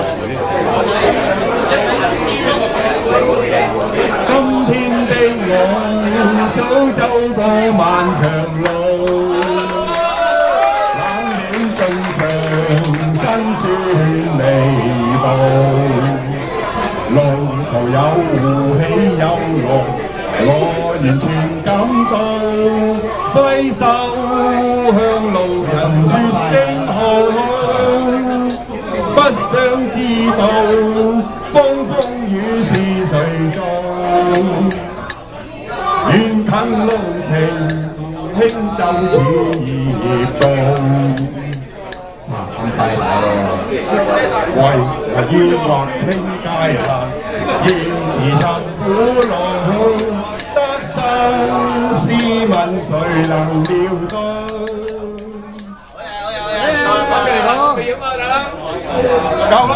詞嗰啲。今天的我早走過漫長路，冷暖正常，辛酸味道。路途有喜有樂，我完全感到。揮手向路人說聲好，不想知道風風雨是誰做。遠近路程輕舟似葉動。咁快嚟咯！為何要劃清界限？現時尋苦路，得失試問誰能料到？好嘢，好嘢，好嘢，多謝你講。夠啦！